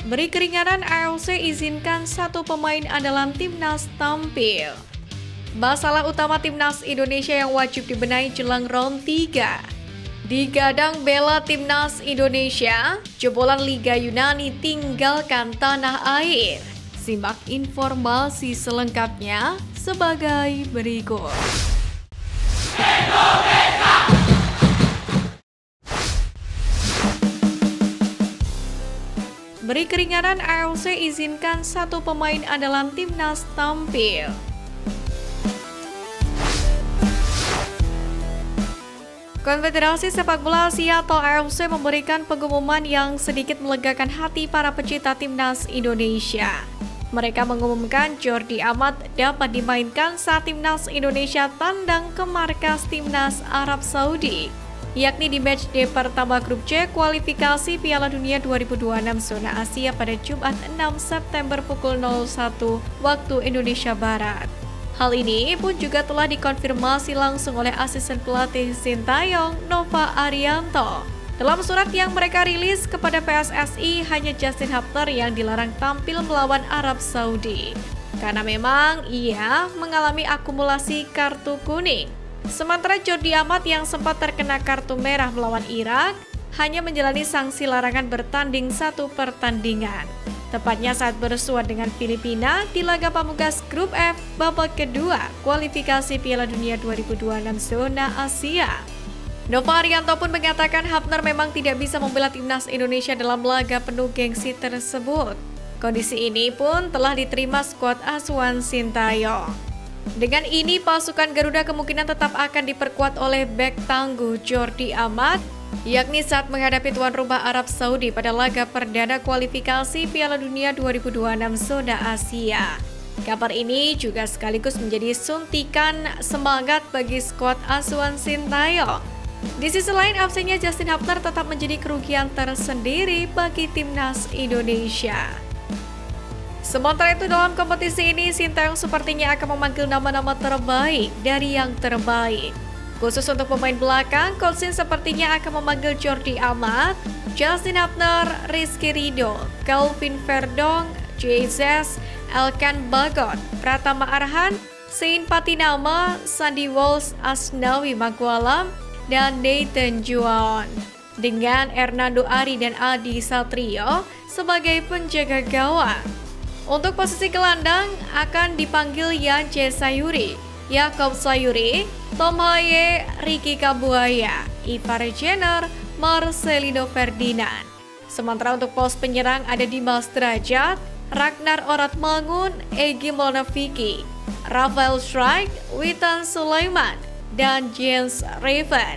Beri keringanan, AFC izinkan satu pemain andalan timnas tampil. Masalah utama timnas Indonesia yang wajib dibenahi jelang round 3. Digadang bela timnas Indonesia, jebolan Liga Yunani tinggalkan tanah air. Simak informasi selengkapnya sebagai berikut. Beri keringanan, AFC izinkan satu pemain andalan timnas tampil. Konfederasi Sepak Bola Asia atau AFC memberikan pengumuman yang sedikit melegakan hati para pecinta timnas Indonesia. Mereka mengumumkan Jordi Amat dapat dimainkan saat timnas Indonesia tandang ke markas timnas Arab Saudi, yakni di matchday pertama grup C kualifikasi Piala Dunia 2026 zona Asia pada Jumat 6 September pukul 01 waktu Indonesia Barat. Hal ini pun juga telah dikonfirmasi langsung oleh asisten pelatih Sintayong, Nova Arianto. Dalam surat yang mereka rilis kepada PSSI, hanya Justin Hubner yang dilarang tampil melawan Arab Saudi, karena memang ia mengalami akumulasi kartu kuning. Sementara Jordi Amat yang sempat terkena kartu merah melawan Irak, hanya menjalani sanksi larangan bertanding satu pertandingan. Tepatnya saat bersuara dengan Filipina di laga pamungkas grup F babak kedua kualifikasi Piala Dunia 2026 zona Asia. Nova Arianto pun mengatakan Hubner memang tidak bisa membela timnas Indonesia dalam laga penuh gengsi tersebut. Kondisi ini pun telah diterima skuad asuhan Sintayong. Dengan ini, pasukan Garuda kemungkinan tetap akan diperkuat oleh bek tangguh Jordi Amat, yakni saat menghadapi tuan rumah Arab Saudi pada laga perdana kualifikasi Piala Dunia 2026 zona Asia. Kabar ini juga sekaligus menjadi suntikan semangat bagi skuad asuhan Sintayong. Di sisi lain, absennya Justin Hubner tetap menjadi kerugian tersendiri bagi timnas Indonesia. Sementara itu, dalam kompetisi ini, Sintayong sepertinya akan memanggil nama-nama terbaik dari yang terbaik. Khusus untuk pemain belakang, Coach Shin sepertinya akan memanggil Jordi Amat, Justin Hubner, Rizky Ridho, Calvin Verdong, Jesus, Elkan Bagot, Pratama Arhan, Sein Patinama, Sandy Walsh, Asnawi Magwalam, dan Nathan Juan, dengan Hernando Ari dan Adi Satrio sebagai penjaga gawang. Untuk posisi gelandang akan dipanggil Yance Sayuri, Yakob Sayuri, Tom Haye, Ricky Kabuaya, Ivar Jenner, Marcelino Ferdinand. Sementara untuk pos penyerang ada Dimas Derajat, Ragnar Oratmangun, Egy Molnavicki, Rafael Strijk, Witan Sulaiman, dan Jens Raven.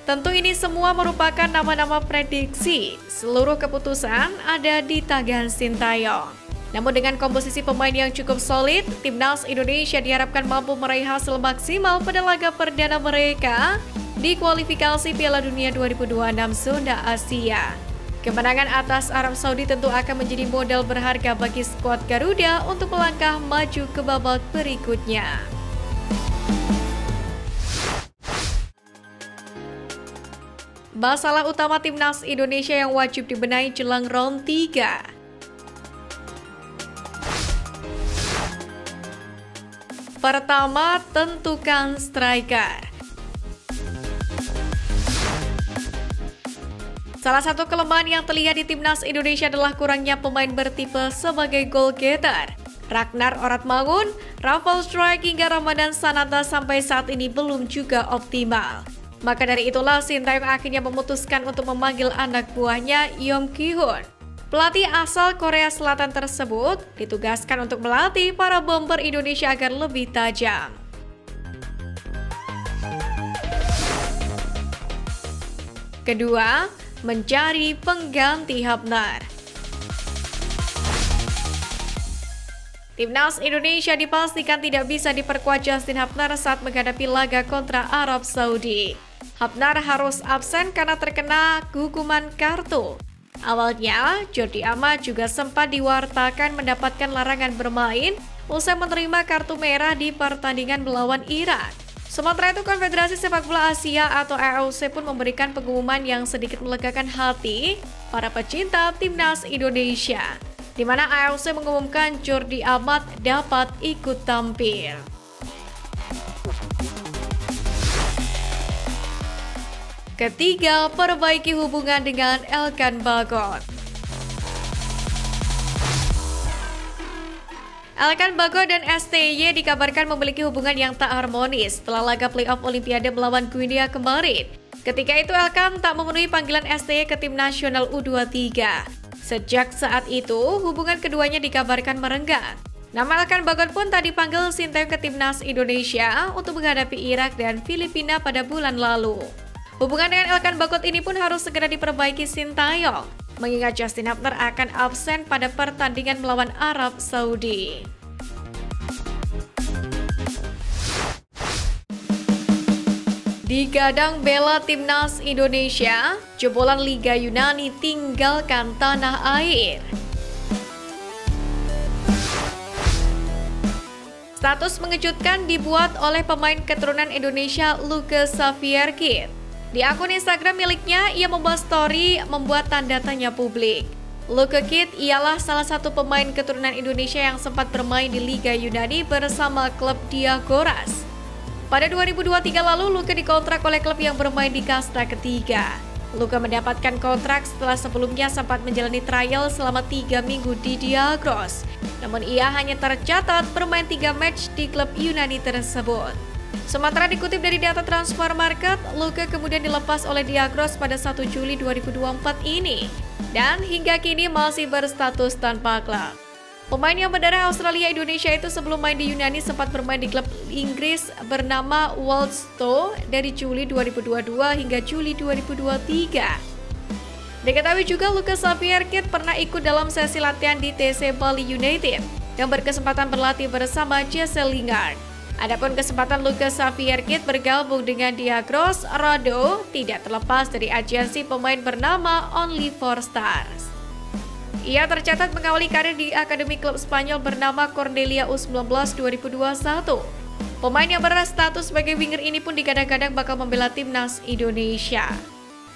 Tentu ini semua merupakan nama-nama prediksi. Seluruh keputusan ada di tangan Sintayong. Namun dengan komposisi pemain yang cukup solid, timnas Indonesia diharapkan mampu meraih hasil maksimal pada laga perdana mereka di kualifikasi Piala Dunia 2026 zona Asia. Kemenangan atas Arab Saudi tentu akan menjadi modal berharga bagi skuad Garuda untuk melangkah maju ke babak berikutnya. Masalah utama timnas Indonesia yang wajib dibenahi jelang round 3. Pertama, tentukan striker. Salah satu kelemahan yang terlihat di timnas Indonesia adalah kurangnya pemain bertipe sebagai goal getter. Ragnar Oratmangun, Rafael Strijk hingga Ramadan Sananta sampai saat ini belum juga optimal. Maka dari itulah Sintayong akhirnya memutuskan untuk memanggil anak buahnya Yong Ki-hun. Pelatih asal Korea Selatan tersebut ditugaskan untuk melatih para bomber Indonesia agar lebih tajam. Kedua, mencari pengganti Hubner. Timnas Indonesia dipastikan tidak bisa diperkuat Justin Hubner saat menghadapi laga kontra Arab Saudi. Hubner harus absen karena terkena hukuman kartu. Awalnya, Jordi Amat juga sempat diwartakan mendapatkan larangan bermain usai menerima kartu merah di pertandingan melawan Irak. Sementara itu, Konfederasi Sepak Bola Asia atau AFC pun memberikan pengumuman yang sedikit melegakan hati para pecinta timnas Indonesia, di mana AFC mengumumkan Jordi Amat dapat ikut tampil. Ketiga, perbaiki hubungan dengan Elkan Bagot. Elkan Bagot dan STY dikabarkan memiliki hubungan yang tak harmonis setelah laga playoff Olimpiade melawan Guinea kemarin. Ketika itu Elkan tak memenuhi panggilan STY ke tim nasional U23. Sejak saat itu, hubungan keduanya dikabarkan merenggang. Nama Elkan Bagot pun tak dipanggil Sinteyong ke timnas Indonesia untuk menghadapi Irak dan Filipina pada bulan lalu. Hubungan dengan Elkan Bagot ini pun harus segera diperbaiki Sinteyong, mengingat Justin Hubner akan absen pada pertandingan melawan Arab Saudi. Digadang bela timnas Indonesia, jebolan Liga Yunani tinggalkan tanah air. Status mengejutkan dibuat oleh pemain keturunan Indonesia Luka Savierkit. Di akun Instagram miliknya, ia membuat story membuat tanda tanya publik. Luka Kid ialah salah satu pemain keturunan Indonesia yang sempat bermain di Liga Yunani bersama klub Diagoras. Pada 2023 lalu, Luka dikontrak oleh klub yang bermain di kasta ketiga. Luka mendapatkan kontrak setelah sebelumnya sempat menjalani trial selama 3 minggu di Diagoras. Namun ia hanya tercatat bermain 3 match di klub Yunani tersebut. Sementara dikutip dari data transfer market, Luka kemudian dilepas oleh Diagoras pada 1 Juli 2024 ini dan hingga kini masih berstatus tanpa klub. Pemain yang berdarah Australia Indonesia itu sebelum main di Yunani sempat bermain di klub Inggris bernama Walsall dari Juli 2022 hingga Juli 2023. Diketahui juga Luka Savierkit pernah ikut dalam sesi latihan di TC Bali United yang berkesempatan berlatih bersama Jesse Lingard. Adapun kesempatan Luka Savierkit bergabung dengan Diagoras Rado tidak terlepas dari agensi pemain bernama Only Four Stars. Ia tercatat mengawali karir di akademi klub Spanyol bernama Cordelia U19 2021. Pemain yang berstatus sebagai winger ini pun digadang-gadang bakal membela timnas Indonesia.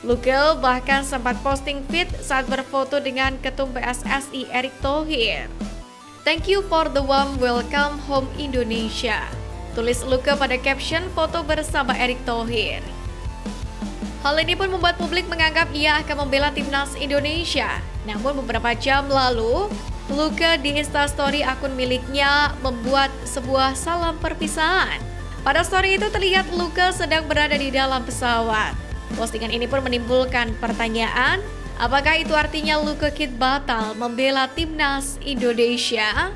Luka bahkan sempat posting feed saat berfoto dengan ketum PSSI Erick Thohir. "Thank you for the warm welcome home Indonesia," tulis Luka pada caption foto bersama Erick Thohir. Hal ini pun membuat publik menganggap ia akan membela timnas Indonesia. Namun beberapa jam lalu, Luka di Instastory akun miliknya membuat sebuah salam perpisahan. Pada story itu terlihat Luka sedang berada di dalam pesawat. Postingan ini pun menimbulkan pertanyaan, apakah itu artinya Luka Kid batal membela timnas Indonesia?